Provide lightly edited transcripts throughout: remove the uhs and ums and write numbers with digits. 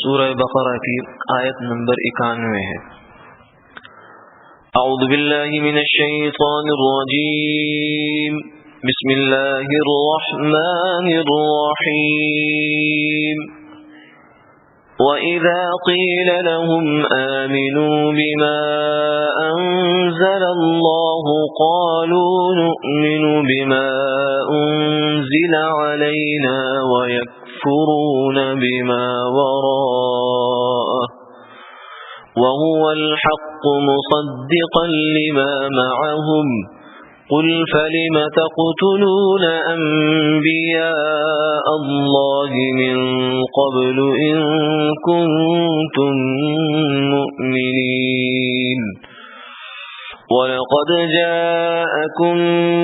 سورہ بقرہ کی آیت نمبر 91 ہے۔ اعوذ باللہ من الشیطان الرجیم، بسم اللہ الرحمن الرحیم۔ وَإِذَا قِيلَ لَهُمْ آمِنُوا بِمَا أَنزَلَ اللَّهُ قَالُوا نُؤْمِنُ بِمَا أُنزِلَ عَلَيْنَا وَيَكْفُرُونَ بِمَا وَرَاءَهُ وَهُوَ الْحَقُّ مُصَدِّقًا لِمَا مَعَهُمْ قُلْ فَلِمَ تَقْتُلُونَ أَنبِيَاءَ اللَّهِ مِن قَبْلُ إِن كُنتُم مُّؤْمِنِينَ وَلَقَدْ جَاءَكُم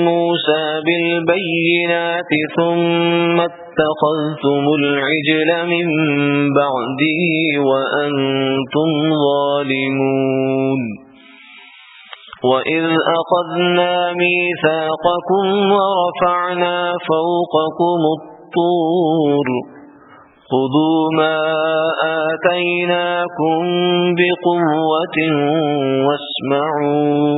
مُّوسَى بِالْبَيِّنَاتِ ثُمَّ اتَّخَذْتُمُ الْعِجْلَ مِن بَعْدِهِ وَأَنتُمْ ظَالِمُونَ وَإِذْ أَخَذْنَا مِيثَاقَكُمْ وَرَفَعْنَا فَوْقَكُمُ الطُّورَ خُذُوا مَا آتَيْنَاكُمْ بِقُوَّةٍ وَاسْمَعُوا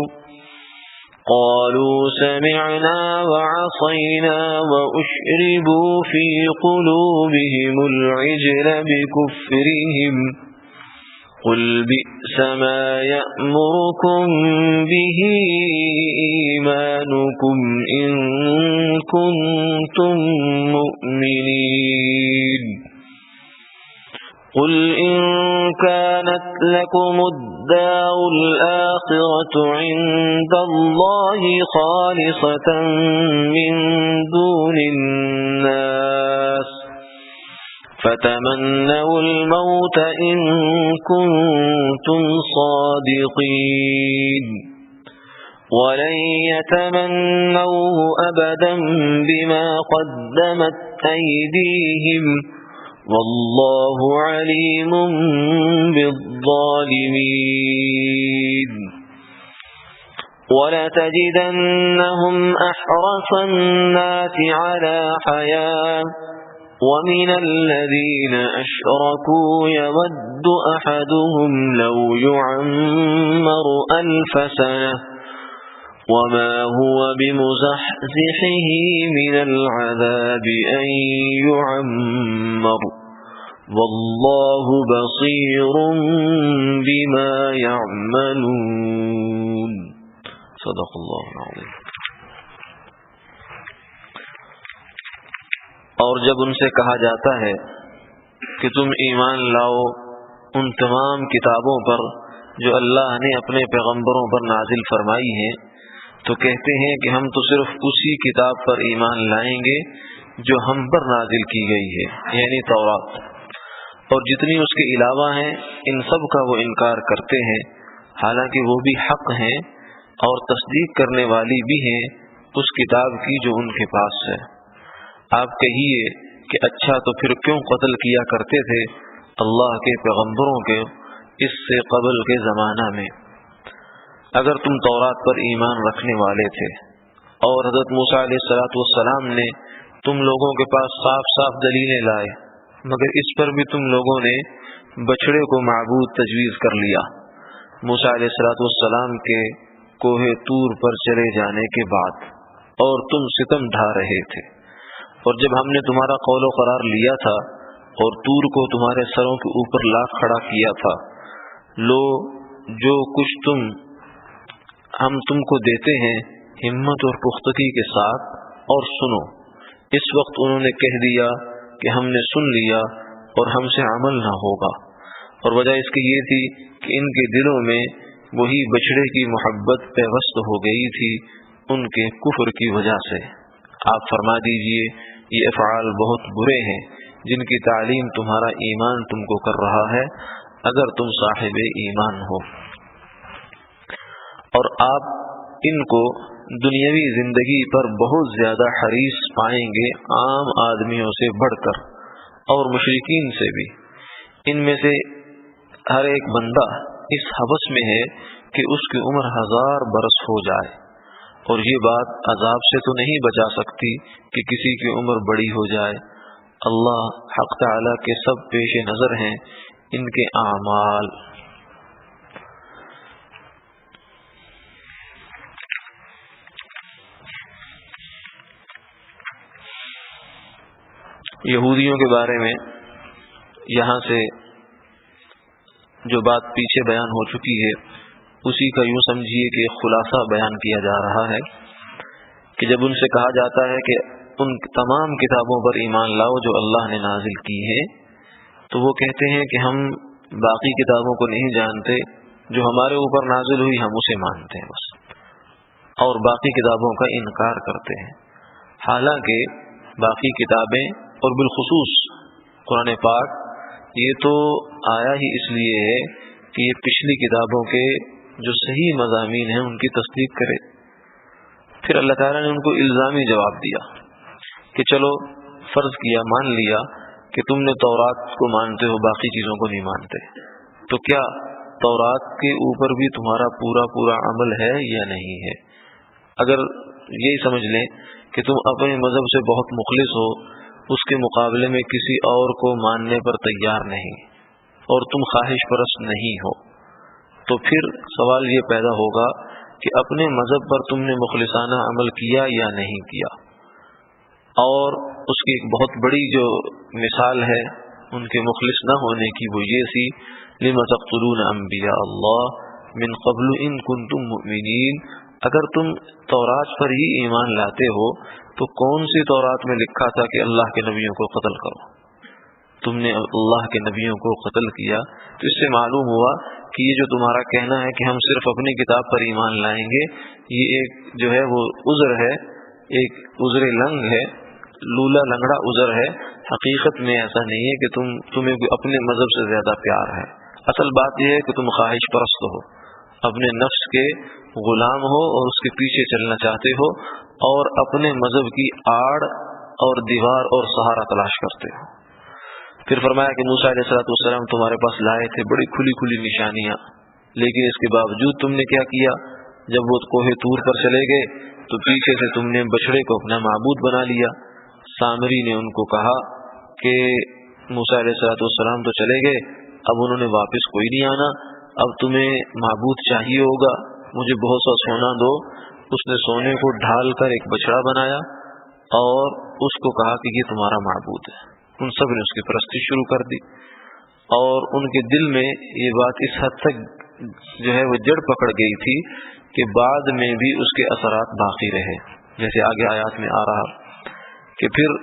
قَالُوا سَمِعْنَا وَعَصَيْنَا وَأُشْرِبُوا فِي قُلُوبِهِمُ الْعِجْلَ بِكُفْرِهِمْ قُلْ بِئْسَ مَا يَأْمُرُكُمْ بِهِ إِيمَانُكُمْ إِن كُنتُم مُّؤْمِنِينَ قُلْ إِن كَانَتْ لَكُمُ الدَّارُ الْآخِرَةُ عِندَ اللَّهِ خَالِصَةً مِّن دُونِ النَّاسِ فَتَمَنَّوُا الْمَوْتَ إِن كُنتُمْ صَادِقِينَ وَلَن يَتَمَنَّوْهُ أَبَدًا بِمَا قَدَّمَتْ أَيْدِيهِمْ وَاللَّهُ عَلِيمٌ بِالظَّالِمِينَ وَلَتَجِدَنَّهُمْ أَحْرَصَ النَّاسِ عَلَى حَيَاةٍ وَمِنَ الَّذِينَ أَشْرَكُوا يَوَدُّ أَحَدُهُمْ لَوْ يُعَمَّرُ أَلْفَ سَنَةٍ وَمَا هُوَ بِمُزَحْزِحِهِ مِنَ الْعَذَابِ أَن يُعَمَّرَ وَاللَّهُ بَصِيرٌ بِمَا يَعْمَلُونَ صدق اللہ العظیم۔ اور جب ان سے کہا جاتا ہے کہ تم ایمان لاؤ ان تمام کتابوں پر جو اللہ نے اپنے پیغمبروں پر نازل فرمائی ہیں، تو کہتے ہیں کہ ہم تو صرف اسی کتاب پر ایمان لائیں گے جو ہم پر نازل کی گئی ہے، یعنی تورات، اور جتنی اس کے علاوہ ہیں ان سب کا وہ انکار کرتے ہیں، حالانکہ وہ بھی حق ہیں اور تصدیق کرنے والی بھی ہیں اس کتاب کی جو ان کے پاس ہے۔ آپ کہیے کہ اچھا تو پھر کیوں قتل کیا کرتے تھے اللہ کے پیغمبروں کے اس سے قبل کے زمانہ میں، اگر تم تورات پر ایمان رکھنے والے تھے اور حضرت موسیٰ علیہ السلام نے تم لوگوں کے پاس صاف صاف دلیلیں لائے، مگر اس پر بھی تم لوگوں نے بچڑے کو معبود تجویز کر لیا موسیٰ علیہ السلام کے کوہ طور پر چلے جانے کے بعد، اور تم ستم ڈھا رہے تھے، اور جب ہم نے تمہارا قول و قرار لیا تھا اور طور کو تمہارے سروں کے اوپر لا کھڑا کیا تھا، لو جو کچھ ہم تم کو دیتے ہیں ہمت اور پختگی کے ساتھ اور سنو۔ اس وقت انہوں نے کہہ دیا کہ ہم نے سن لیا اور ہم سے عمل نہ ہوگا، اور وجہ اس کی یہ تھی کہ ان کے دلوں میں وہی بچڑے کی محبت پیوست ہو گئی تھی ان کے کفر کی وجہ سے۔ آپ فرما دیجئے یہ افعال بہت برے ہیں جن کی تعلیم تمہارا ایمان تم کو کر رہا ہے اگر تم صاحب ایمان ہو، اور آپ ان کو دنیاوی زندگی پر بہت زیادہ حریص پائیں گے عام آدمیوں سے بڑھ کر اور مشرکین سے بھی۔ ان میں سے ہر ایک بندہ اس حوث میں ہے کہ اس کی عمر 1000 برس ہو جائے، اور یہ بات عذاب سے تو نہیں بچا سکتی کہ کسی کی عمر بڑی ہو جائے۔ اللہ حق تعالی کے سب پیش نظر ہیں، ان کے اعمال. یہودیوں کے بارے میں یہاں سے جو بات پیچھے بیان ہو چکی ہے اسی کا یوں سمجھیے کہ خلاصہ بیان کیا جا رہا ہے کہ جب ان سے کہا جاتا ہے کہ ان تمام کتابوں پر ایمان لاؤ جو اللہ نے نازل کی ہے، تو وہ کہتے ہیں کہ ہم باقی کتابوں کو نہیں جانتے، جو ہمارے اوپر نازل ہوئی ہم اسے مانتے ہیں بس، اور باقی کتابوں کا انکار کرتے ہیں. حالانکہ باقی کتابیں اور بالخصوص قرآن پاک یہ تو آیا ہی اس لیے ہے کہ یہ پچھلی کتابوں کے جو صحیح مضامین ہیں ان کی تصدیق کرے. پھر اللہ تعالیٰ نے ان کو الزامی جواب دیا کہ چلو فرض کیا، مان لیا کہ تم نے تورات کو مانتے ہو، باقی چیزوں کو نہیں مانتے، تو کیا تورات کے اوپر بھی تمہارا پورا عمل ہے یا نہیں ہے؟ اگر یہی سمجھ لیں کہ تم اپنے مذہب سے بہت مخلص ہو، اس کے مقابلے میں کسی اور کو ماننے پر تیار نہیں، اور تم خواہش پرست نہیں ہو، تو پھر سوال یہ پیدا ہوگا کہ اپنے مذہب پر تم نے مخلصانہ عمل کیا یا نہیں کیا. اور اس کی ایک بہت بڑی جو مثال ہے ان کے مخلص نہ ہونے کی وہ یہ سی لِمَ تَقْتُلُونَ أَنْبِيَاءَ اللَّهِ مِنْ قَبْلُ إِن كُنتُم مُؤْمِنِينَ. اگر تم تورات پر ہی ایمان لاتے ہو تو کون سی تورات میں لکھا تھا کہ اللہ کے نبیوں کو قتل کرو؟ تم نے اللہ کے نبیوں کو قتل کیا. تو اس سے معلوم ہوا کہ یہ جو تمہارا کہنا ہے کہ ہم صرف اپنی کتاب پر ایمان لائیں گے، یہ ایک جو ہے وہ عذر ہے، ایک عذر لنگ ہے، لولا لنگڑا عذر ہے. حقیقت میں ایسا نہیں ہے کہ تمہیں اپنے مذہب سے زیادہ پیار ہے. اصل بات یہ ہے کہ تم خواہش پرست ہو، اپنے نفس کے غلام ہو اور اس کے پیچھے چلنا چاہتے ہو، اور اپنے مذہب کی آڑ اور دیوار اور سہارا تلاش کرتے ہو. پھر فرمایا کہ موسیٰ علیہ السلام تمہارے پاس لائے تھے بڑی کھلی نشانیاں، لیکن اس کے باوجود تم نے کیا کیا؟ جب وہ کوہ طور پر چلے گئے تو پیچھے سے تم نے بچڑے کو اپنا معبود بنا لیا. سامری نے ان کو کہا کہ موسیٰ علیہ السلام تو چلے گئے، اب انہوں نے واپس کوئی نہیں آنا، اب تمہیں معبود چاہیے ہوگا، مجھے بہت سا سونا دو. اس نے سونے کو ڈھال کر ایک بچڑا بنایا اور اس کو کہا کہ یہ تمہارا معبود ہے. ان سب نے اس کی پرستی شروع کر دی، اور ان کے دل میں یہ بات اس حد تک جو ہے وہ جڑ پکڑ گئی تھی کہ بعد میں بھی اس کے اثرات باقی رہے، جیسے آگے آیات میں آ رہا کہ پھر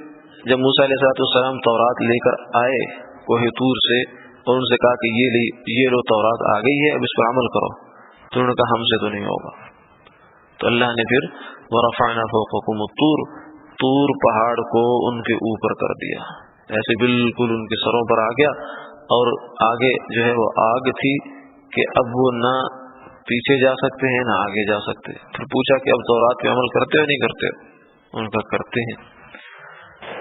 جب موسیٰ علیہ السلام تورات لے کر آئے کوہ طور سے اور ان سے کہا کہ یہ لو تورات آ گئی ہے، اب اس پر عمل کرو، تو انہوں نے کہا ہم سے تو نہیں ہوگا. تو اللہ نے پھر وَرَفَعْنَا فَوْقَكُمُ الطُّورَ، طور پہاڑ کو ان کے اوپر کر دیا، ایسے بالکل ان کے سروں پر آ گیا، اور آگے جو ہے وہ آگ تھی کہ اب وہ نہ پیچھے جا سکتے ہیں نہ آگے جا سکتے. پھر پوچھا کہ اب تورات پہ عمل کرتے ہو نہیں کرتے؟ ان کا کرتے ہیں.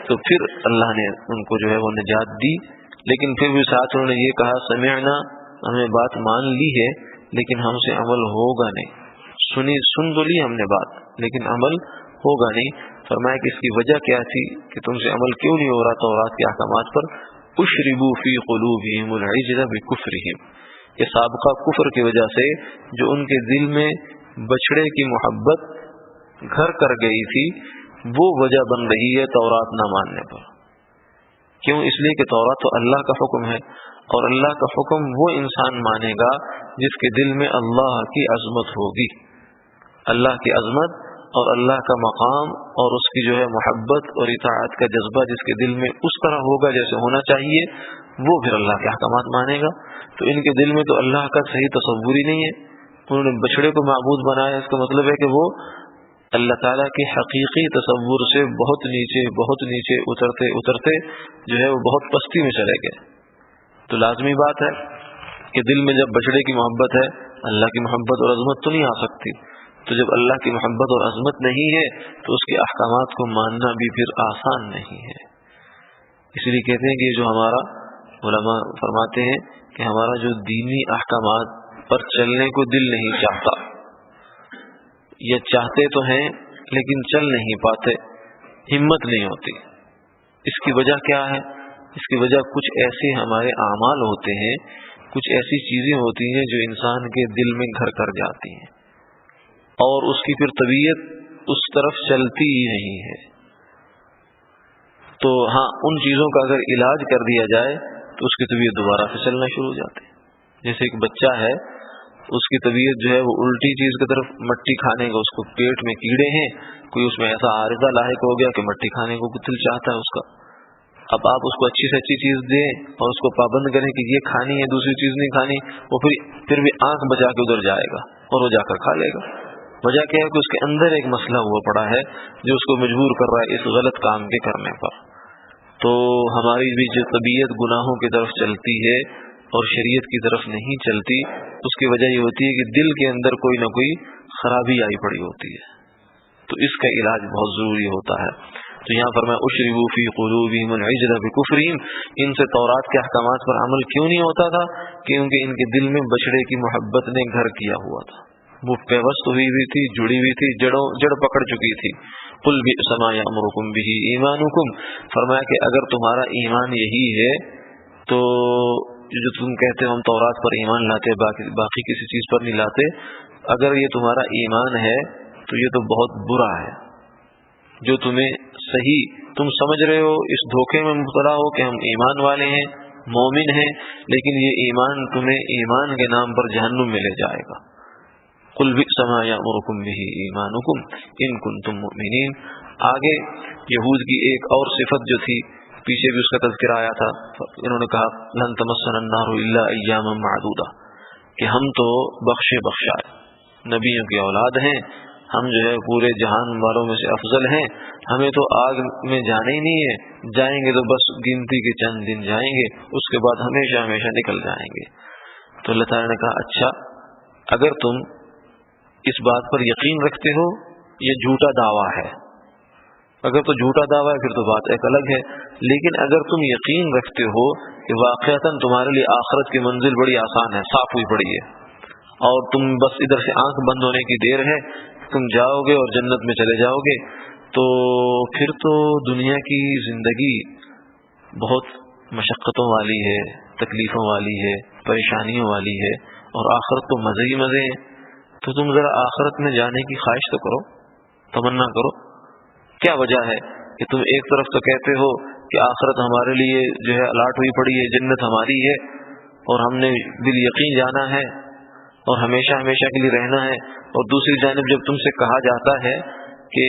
تو پھر اللہ نے ان کو جو ہے وہ نجات دی، لیکن پھر بھی ساتھ انہوں نے یہ کہا سمعنا، ہم نے بات مان لی ہے لیکن ہم سے عمل ہوگا نہیں. سن تو لی ہم نے بات لیکن عمل ہوگا نہیں. فرمایا کہ اس کی وجہ کیا تھی کہ تم سے عمل کیوں نہیں ہو رہا تورات کے احکامات پر؟ اشربوا فی قلوبہم العجل بکفرہم، یہ سابقہ کفر کی وجہ سے جو ان کے دل میں بچڑے کی محبت گھر کر گئی تھی وہ وجہ بن رہی ہے تورات نہ ماننے پر. کیوں؟ اس لیے کہ تورات تو اللہ کا حکم ہے، اور اللہ کا حکم وہ انسان مانے گا جس کے دل میں اللہ کی عظمت ہوگی. اللہ کی عظمت اور اللہ کا مقام اور اس کی جو ہے محبت اور اطاعت کا جذبہ جس کے دل میں اس طرح ہوگا جیسے ہونا چاہیے، وہ پھر اللہ کے احکامات مانے گا. تو ان کے دل میں تو اللہ کا صحیح تصور ہی نہیں ہے، انہوں نے بچڑے کو معبود بنایا. اس کا مطلب ہے کہ وہ اللہ تعالیٰ کے حقیقی تصور سے بہت نیچے اترتے جو ہے وہ بہت پستی میں چلے گئے. تو لازمی بات ہے کہ دل میں جب بچڑے کی محبت ہے، اللہ کی محبت اور عظمت تو نہیں آ سکتی. تو جب اللہ کی محبت اور عظمت نہیں ہے تو اس کے احکامات کو ماننا بھی پھر آسان نہیں ہے. اس لیے کہتے ہیں کہ جو ہمارا علماء فرماتے ہیں کہ ہمارا جو دینی احکامات پر چلنے کو دل نہیں چاہتا، یا چاہتے تو ہیں لیکن چل نہیں پاتے، ہمت نہیں ہوتی. اس کی وجہ کیا ہے؟ اس کی وجہ کچھ ایسے ہمارے اعمال ہوتے ہیں، کچھ ایسی چیزیں ہوتی ہیں جو انسان کے دل میں گھر کر جاتی ہیں اور اس کی پھر طبیعت اس طرف چلتی ہی نہیں ہے. تو ہاں، ان چیزوں کا اگر علاج کر دیا جائے تو اس کی طبیعت دوبارہ سے چلنا شروع ہو جاتی ہے. جیسے ایک بچہ ہے، اس کی طبیعت جو ہے وہ الٹی چیز کی طرف، مٹی کھانے کا، اس کو پیٹ میں کیڑے ہیں، کوئی اس میں ایسا عارضہ لاحق ہو گیا کہ مٹی کھانے کو دل چاہتا ہے اس کا. اب آپ اس کو اچھی سے اچھی چیز دیں اور اس کو پابند کریں کہ یہ کھانی ہے، دوسری چیز نہیں کھانی، وہ پھر بھی آنکھ بچا کے ادھر جائے گا اور وہ جا کر کھا لے گا. وجہ کیا ہے کہ اس کے اندر ایک مسئلہ ہوا پڑا ہے جو اس کو مجبور کر رہا ہے اس غلط کام کے کرنے پر. تو ہماری بھی جو طبیعت گناہوں کی طرف چلتی ہے اور شریعت کی طرف نہیں چلتی، اس کی وجہ یہ ہوتی ہے کہ دل کے اندر کوئی نہ کوئی خرابی آئی پڑی ہوتی ہے. تو اس کا علاج بہت ضروری ہوتا ہے. تو یہاں پر میں اشربوا فی قلوبہم العجل بکفرہم، ان سے تورات کے احکامات پر عمل کیوں نہیں ہوتا تھا؟ کیونکہ ان کے دل میں بچڑے کی محبت نے گھر کیا ہوا تھا، وہ پیوست ہوئی تھی، جڑی ہوئی تھی، جڑ پکڑ چکی تھی. قل بئس ما یأمرکم بہ ایمانکم، فرمایا کہ اگر تمہارا ایمان یہی ہے تو جو تم کہتے ہو ہم تورات پر ایمان لاتے باقی کسی چیز پر نہیں لاتے، اگر یہ تمہارا ایمان ہے تو یہ تو بہت برا ہے. جو تمہیں صحیح تم سمجھ رہے ہو، اس دھوکے میں مبتلا ہو کہ ہم ایمان والے ہیں، مومن ہیں، لیکن یہ ایمان تمہیں ایمان کے نام پر جہنم میں لے جائے گا. قل بئس ما یأمرکم بہ ایمانکم ان کنتم مؤمنین. آگے یہود کی ایک اور صفت جو تھی، پیچھے بھی اس کا تذکرہ آیا تھا، انہوں نے کہا لن تمسنا النار الا ایاما معدودہ، کہ ہم تو بخشے بخشائے نبیوں کی اولاد ہیں، ہم جو ہے پورے جہان والوں میں سے افضل ہیں، ہمیں تو آگ میں جانا ہی نہیں ہے، جائیں گے تو بس گنتی کے چند دن جائیں گے، اس کے بعد ہمیشہ ہمیشہ نکل جائیں گے. تو اللہ تعالیٰ نے کہا اچھا، اگر تم اس بات پر یقین رکھتے ہو، یہ جھوٹا دعویٰ ہے، اگر تو جھوٹا دعویٰ ہے پھر تو بات ایک الگ ہے، لیکن اگر تم یقین رکھتے ہو کہ واقعتاً تمہارے لیے آخرت کی منزل بڑی آسان ہے، صاف ہوئی پڑی ہے، اور تم بس ادھر سے آنکھ بند ہونے کی دیر ہے، تم جاؤ گے اور جنت میں چلے جاؤ گے، تو پھر تو دنیا کی زندگی بہت مشقتوں والی ہے، تکلیفوں والی ہے، پریشانیوں والی ہے، اور آخرت تو مزے ہی مزے ہیں. تو تم ذرا آخرت میں جانے کی خواہش تو کرو، تمنا کرو. کیا وجہ ہے کہ تم ایک طرف تو کہتے ہو کہ آخرت ہمارے لیے جو ہے الاٹ ہوئی پڑی ہے، جنت ہماری ہے اور ہم نے بال یقین جانا ہے اور ہمیشہ ہمیشہ کے لیے رہنا ہے، اور دوسری جانب جب تم سے کہا جاتا ہے کہ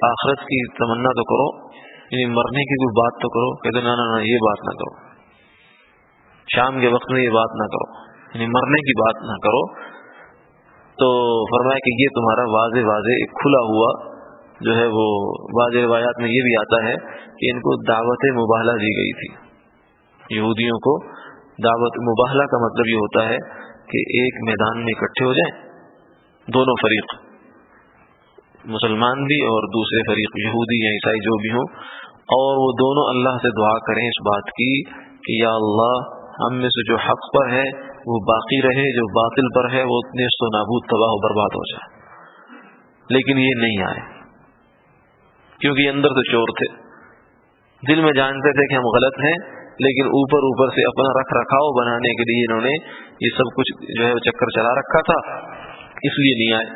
آخرت کی تمنا تو کرو، یعنی مرنے کی کوئی بات تو کرو، کہتے نا نا یہ بات نہ کرو، شام کے وقت میں یہ بات نہ کرو، یعنی مرنے کی بات نہ کرو. تو فرمایا کہ یہ تمہارا واضح ایک کھلا ہوا جو ہے وہ واضح روایات میں یہ بھی آتا ہے کہ ان کو دعوت مباہلہ دی گئی تھی. یہودیوں کو دعوت مباہلہ کا مطلب یہ ہوتا ہے کہ ایک میدان میں اکٹھے ہو جائیں دونوں فریق، مسلمان بھی اور دوسرے فریق یہودی یا عیسائی جو بھی ہوں، اور وہ دونوں اللہ سے دعا کریں اس بات کی کہ یا اللہ ہم میں سے جو حق پر ہے وہ باقی رہے، جو باطل پر ہے وہ نیست و نابود تباہ و برباد ہو جائے. لیکن یہ نہیں آئے کیونکہ یہ اندر سے چور تھے، دل میں جانتے تھے کہ ہم غلط ہیں، لیکن اوپر سے اپنا رکھ رکھاؤ بنانے کے لیے انہوں نے یہ سب کچھ جو ہے چکر چلا رکھا تھا، اس لیے نہیں آئے.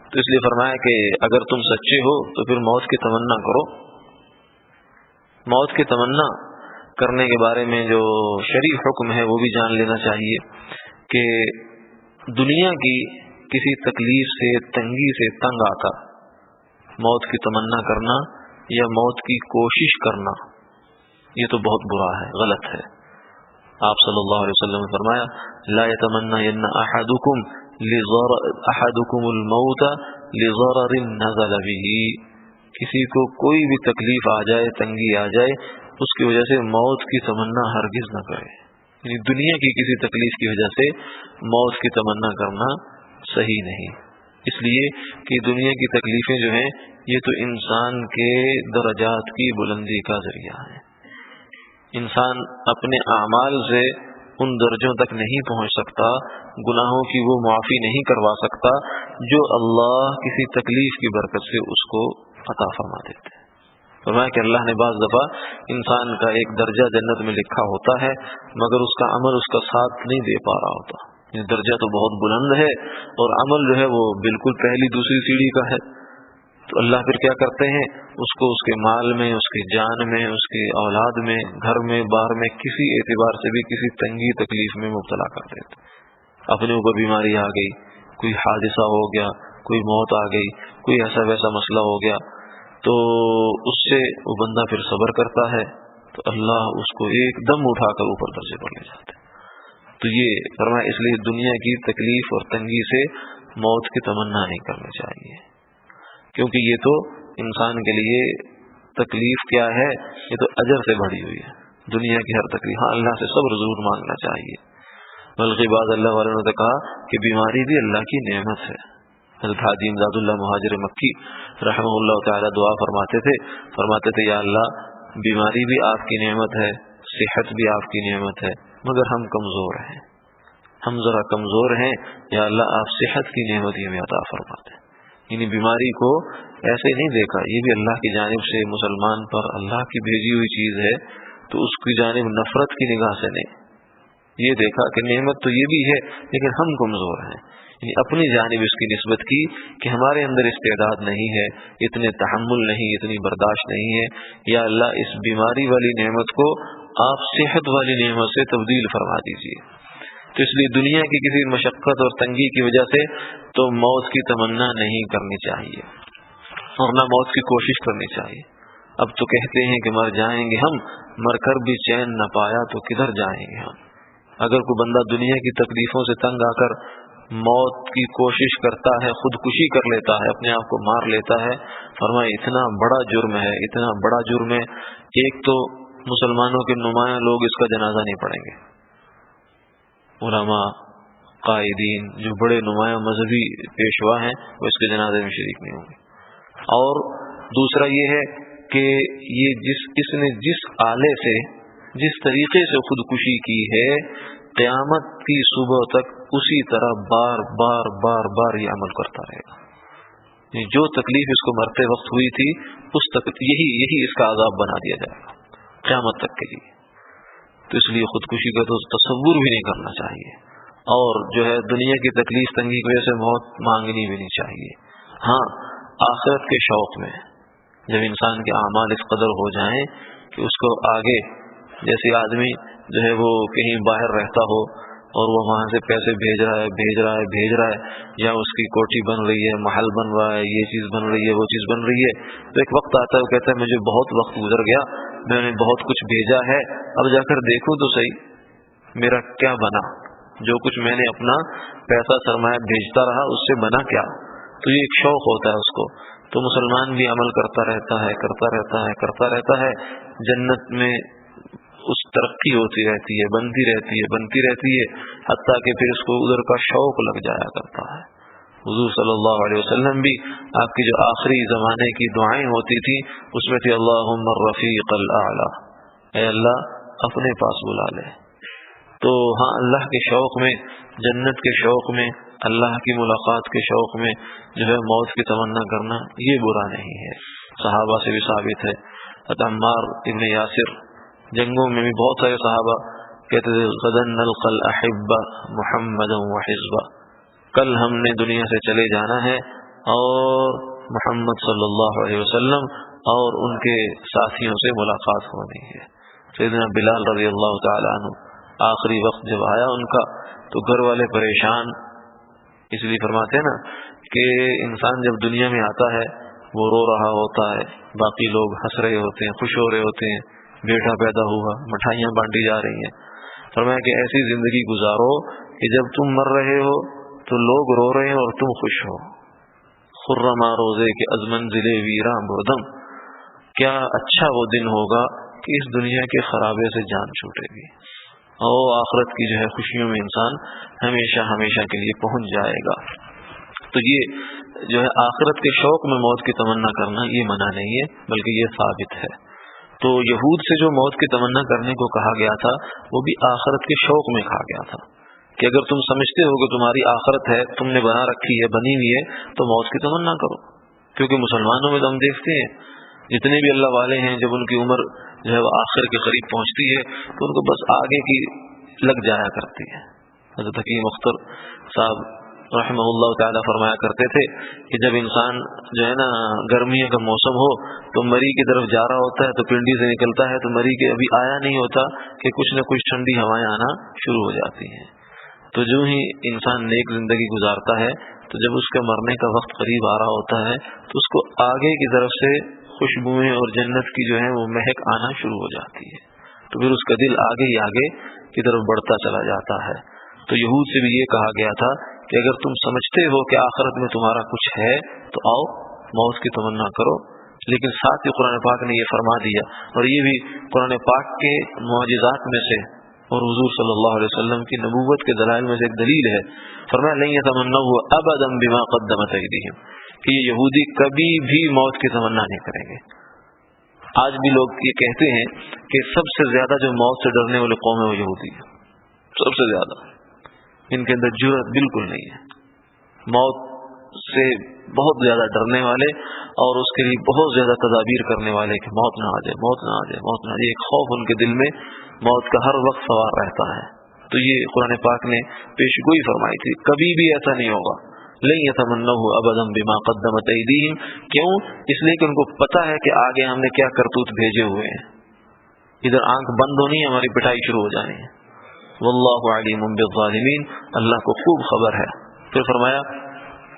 تو اس لیے فرمایا کہ اگر تم سچے ہو تو پھر موت کی تمنا کرو. موت کی تمنا کرنے کے بارے میں جو شرعی حکم ہے وہ بھی جان لینا چاہیے کہ دنیا کی کسی تکلیف سے، تنگی سے تنگ آ کر موت کی تمنا کرنا یا موت کی کوشش کرنا، یہ تو بہت برا ہے، غلط ہے. آپ صلی اللہ علیہ وسلم نے فرمایا لا يتمنين احدكم الموت لضرر نزل به، کسی کو کوئی بھی تکلیف آ جائے، تنگی آ جائے، اس کی وجہ سے موت کی تمنا ہرگز نہ کرے. یعنی دنیا کی کسی تکلیف کی وجہ سے موت کی تمنا کرنا صحیح نہیں، اس لیے کہ دنیا کی تکلیفیں جو ہیں یہ تو انسان کے درجات کی بلندی کا ذریعہ ہے. انسان اپنے اعمال سے ان درجوں تک نہیں پہنچ سکتا، گناہوں کی وہ معافی نہیں کروا سکتا جو اللہ کسی تکلیف کی برکت سے اس کو عطا فرما دیتے. فرمایا کہ اللہ نے بعض دفعہ انسان کا ایک درجہ جنت میں لکھا ہوتا ہے مگر اس کا عمل اس کا ساتھ نہیں دے پا رہا ہوتا. یہ درجہ تو بہت بلند ہے اور عمل جو ہے وہ بالکل پہلی دوسری سیڑھی کا ہے. تو اللہ پھر کیا کرتے ہیں، اس کو اس کے مال میں، اس کی جان میں، اس کی اولاد میں، گھر میں، باہر میں، کسی اعتبار سے بھی کسی تنگی تکلیف میں مبتلا کر دیتے. اپنے اوپر بیماری آ گئی، کوئی حادثہ ہو گیا، کوئی موت آ گئی، کوئی ایسا ویسا مسئلہ ہو گیا، تو اس سے وہ بندہ پھر صبر کرتا ہے تو اللہ اس کو ایک دم اٹھا کر اوپر درجے پر لے جاتے. تو یہ فرمایا اس لیے دنیا کی تکلیف اور تنگی سے موت کی تمنا نہیں کرنی چاہیے، کیونکہ یہ تو انسان کے لیے تکلیف کیا ہے، یہ تو اجر سے بڑھی ہوئی ہے. دنیا کی ہر تکلیف، ہاں اللہ سے صبر ضرور مانگنا چاہیے، بلکہ بعض اللہ والوں نے کہا کہ بیماری بھی اللہ کی نعمت ہے. حضرت حاجی امداد اللہ مہاجر مکی رحمہ اللہ تعالی دعا فرماتے تھے یا اللہ بیماری بھی آپ کی نعمت ہے، صحت بھی آپ کی نعمت ہے، مگر ہم کمزور ہیں، ہم ذرا کمزور ہیں، یا اللہ آپ صحت کی نعمت ہی ہمیں عطا فرماتے. یعنی بیماری کو ایسے نہیں دیکھا، یہ بھی اللہ کی جانب سے مسلمان پر اللہ کی بھیجی ہوئی چیز ہے، تو اس کی جانب نفرت کی نگاہ سے نہیں، یہ دیکھا کہ نعمت تو یہ بھی ہے لیکن ہم کمزور ہیں. یعنی اپنی جانب اس کی نسبت کی کہ ہمارے اندر استعداد نہیں ہے، اتنے تحمل نہیں، اتنی برداشت نہیں ہے، یا اللہ اس بیماری والی نعمت کو آپ صحت والی نعمت سے تبدیل فرما دیجیے. تو اس لیے دنیا کی کسی مشقت اور تنگی کی وجہ سے تو موت کی تمنا نہیں کرنی چاہیے اور نہ موت کی کوشش کرنی چاہیے. اب تو کہتے ہیں کہ مر جائیں گے ہم، مر کر بھی چین نہ پایا تو کدھر جائیں گے ہم. اگر کوئی بندہ دنیا کی تکلیفوں سے تنگ آ کر موت کی کوشش کرتا ہے، خودکشی کر لیتا ہے، اپنے آپ کو مار لیتا ہے، فرمایا اتنا بڑا جرم ہے، اتنا بڑا جرم ہے. ایک تو مسلمانوں کے نمایاں لوگ اس کا جنازہ نہیں پڑھیں گے، علماء قائدین جو بڑے نمایاں مذہبی پیشوا ہیں وہ اس کے جنازے میں شریک نہیں ہوں گے. اور دوسرا یہ ہے کہ یہ اس نے جس آلے سے، جس طریقے سے خودکشی کی ہے، قیامت کی صبح تک اسی طرح بار بار بار بار یہ عمل کرتا رہے گا. جو تکلیف اس کو مرتے وقت ہوئی تھی اس یہی اس کا عذاب بنا دیا جائے گا قیامت تک کے لیے. تو اس لیے خودکشی کا تو تصور بھی نہیں کرنا چاہیے، اور جو ہے دنیا کی تکلیف تنگی کی وجہ سے موت مانگنی بھی نہیں چاہیے. ہاں آخرت کے شوق میں جب انسان کے اعمال اس قدر ہو جائیں کہ اس کو آگے، جیسے آدمی جو ہے وہ کہیں باہر رہتا ہو اور وہ وہاں سے پیسے بھیج رہا ہے، یا اس کی کوٹھی بن رہی ہے، محل بن رہا ہے، یہ چیز بن رہی ہے، وہ چیز بن رہی ہے، تو ایک وقت آتا ہے وہ کہتا ہے مجھے بہت وقت گزر گیا، میں نے بہت کچھ بھیجا ہے، اب جا کر دیکھوں تو صحیح میرا کیا بنا، جو کچھ میں نے اپنا پیسہ سرمایہ بھیجتا رہا اس سے بنا کیا. تو یہ ایک شوق ہوتا ہے اس کو. تو مسلمان بھی عمل کرتا رہتا ہے، جنت میں اس ترقی ہوتی رہتی ہے، بنتی رہتی ہے، حتیٰ کہ پھر اس کو ادھر کا شوق لگ جایا کرتا ہے. حضور صلی اللہ علیہ وسلم بھی آپ کی جو آخری زمانے کی دعائیں ہوتی تھی اس میں تھی اللہم الرفیق الاعلی، اے اللہ اپنے پاس بلا لے. تو ہاں اللہ کے شوق میں، جنت کے شوق میں، اللہ کی ملاقات کے شوق میں جو ہے موت کی تمنا کرنا یہ برا نہیں ہے. صحابہ سے بھی ثابت ہے. عمار ابن یاسر، جنگوں میں بھی بہت سارے صحابہ کہتے تھے غدن نلقى الاحبہ محمدا وحزبہ، کل ہم نے دنیا سے چلے جانا ہے اور محمد صلی اللہ علیہ وسلم اور ان کے ساتھیوں سے ملاقات ہونی ہے. سیدنا بلال رضی اللہ تعالی عنہ آخری وقت جب آیا ان کا تو گھر والے پریشان، اس لیے فرماتے ہیں نا کہ انسان جب دنیا میں آتا ہے وہ رو رہا ہوتا ہے، باقی لوگ ہنس رہے ہوتے ہیں، خوش ہو رہے ہوتے ہیں، بیٹا پیدا ہوا، مٹھائیاں بانٹی جا رہی ہیں. فرمایا کہ ایسی زندگی گزارو کہ جب تم مر رہے ہو تو لوگ رو رہے ہیں اور تم خوش ہو. خرما روزے کے از منزل ویراں بردم، کیا اچھا وہ دن ہوگا کہ اس دنیا کے خرابے سے جان چھوٹے گی اور آخرت کی جو ہے خوشیوں میں انسان ہمیشہ ہمیشہ کے لیے پہنچ جائے گا. تو یہ جو ہے آخرت کے شوق میں موت کی تمنا کرنا یہ منع نہیں ہے بلکہ یہ ثابت ہے. تو یہود سے جو موت کی تمنا کرنے کو کہا گیا تھا وہ بھی آخرت کے شوق میں کہا گیا تھا کہ اگر تم سمجھتے ہو کہ تمہاری آخرت ہے، تم نے بنا رکھی ہے، بنی ہوئی ہے، تو موت کی تمنا کرو. کیونکہ مسلمانوں میں تو ہم دیکھتے ہیں جتنے بھی اللہ والے ہیں جب ان کی عمر جو ہے وہ آخر کے قریب پہنچتی ہے تو ان کو بس آگے کی لگ جایا کرتی ہے. حضرت حکیم اختر صاحب رحمہ اللہ تعالیٰ فرمایا کرتے تھے کہ جب انسان جو ہے نا گرمیوں کا موسم ہو تو مری کی طرف جا رہا ہوتا ہے تو پنڈی سے نکلتا ہے تو مری کے ابھی آیا نہیں ہوتا کہ کچھ نہ کچھ ٹھنڈی ہوائیں آنا شروع ہو جاتی ہیں. تو جو ہی انسان نیک زندگی گزارتا ہے تو جب اس کا مرنے کا وقت قریب آ رہا ہوتا ہے تو اس کو آگے کی طرف سے خوشبوئیں اور جنت کی جو ہے وہ مہک آنا شروع ہو جاتی ہے. تو پھر اس کا دل آگے ہی آگے کی طرف بڑھتا چلا جاتا ہے. تو یہود سے بھی یہ کہا گیا تھا کہ اگر تم سمجھتے ہو کہ آخرت میں تمہارا کچھ ہے تو آؤ موت کی تمنا کرو. لیکن ساتھ ہی قرآن پاک نے یہ فرما دیا، اور یہ بھی قرآن پاک کے معجزات میں سے اور حضور صلی اللہ علیہ وسلم کی نبوت کے دلائل میں سے ایک دلیل ہے. فرمایا لن یتمنوا ابدا بما قدمت ایدیہم، کہ یہ یہودی کبھی بھی موت کی تمنا نہیں کریں گے. آج بھی لوگ یہ کہتے ہیں کہ سب سے زیادہ جو موت سے ڈرنے والے قوم ہے وہ یہودی ہے، سب سے زیادہ. ان کے اندر جرأت بالکل نہیں ہے، موت سے بہت زیادہ ڈرنے والے اور اس کے لیے بہت زیادہ تدابیر کرنے والے کہ موت نہ آ جائے، موت نہ آ جائے، موت نہ آ جائے. ایک خوف ان کے دل میں موت کا ہر وقت سوار رہتا ہے. تو یہ قرآن پاک نے پیش گوئی فرمائی تھی، کبھی بھی ایسا نہیں ہوگا. لن یتمنوا ابدا بما قدمت ایدیہم، کیوں؟ اس لیے کہ ان کو پتہ ہے کہ آگے ہم نے کیا کرتوت بھیجے ہوئے ہیں. ادھر آنکھ بند ہونی ہے، ہماری پٹائی شروع ہو جانی ہے. واللہ علیم بالظالمین، اللہ کو خوب خبر ہے. پھر فرمایا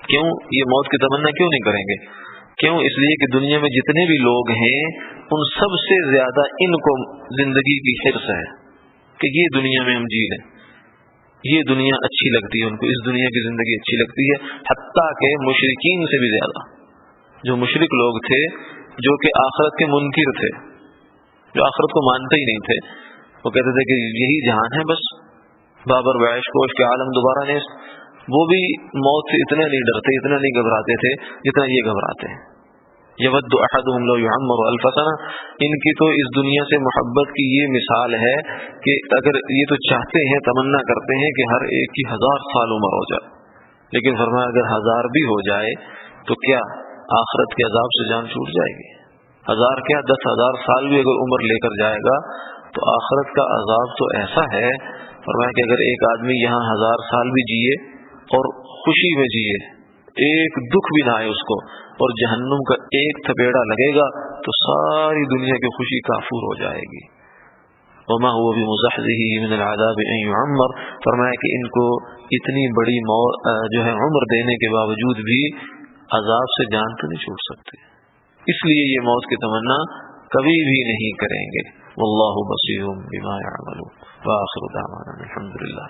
کیوں یہ موت کی تمنا کیوں نہیں کریں گے؟ کیوں؟ اس لیے کہ دنیا میں جتنے بھی لوگ ہیں ان سب سے زیادہ ان کو زندگی کی حرص ہے کہ یہ دنیا میں ہم جی لیں، یہ دنیا اچھی لگتی ہے ان کو، اس دنیا کی زندگی اچھی لگتی ہے. حتیٰ کہ مشرکین سے بھی زیادہ، جو مشرک لوگ تھے جو کہ آخرت کے منکر تھے، جو آخرت کو مانتے ہی نہیں تھے، وہ کہتے تھے کہ یہی جہان ہے بس، بابر وعیش کوش کے عالم دوبارہ نہیں. وہ بھی موت سے اتنا نہیں ڈرتے، اتنا نہیں گھبراتے تھے جتنا یہ گھبراتے ہیں. یود احدہم لو یعمر الف سنہ، ان کی تو اس دنیا سے محبت کی یہ مثال ہے کہ اگر یہ تو چاہتے ہیں، تمنا کرتے ہیں کہ ہر ایک کی 1000 سال عمر ہو جائے، لیکن فرمایا اگر 1000 بھی ہو جائے تو کیا آخرت کے عذاب سے جان چھوٹ جائے گی؟ 1000 کیا 10,000 سال بھی اگر عمر لے کر جائے گا تو آخرت کا عذاب تو ایسا ہے. فرمایا کہ اگر ایک آدمی یہاں 1000 سال بھی جیے اور خوشی میں جیے، ایک دکھ بھی نہ آئے اس کو، اور جہنم کا ایک تھپیڑا لگے گا تو ساری دنیا کی خوشی کافور ہو جائے گی. وما هو بمزحزحه من العذاب ان يعمر، فرمایا کہ ان کو اتنی بڑی جو ہے عمر دینے کے باوجود بھی عذاب سے جان تو نہیں چھوٹ سکتے، اس لیے یہ موت کی تمنا کبھی بھی نہیں کریں گے. واللہ بصیر بما یعملون. وآخر دعوانا الحمدللہ.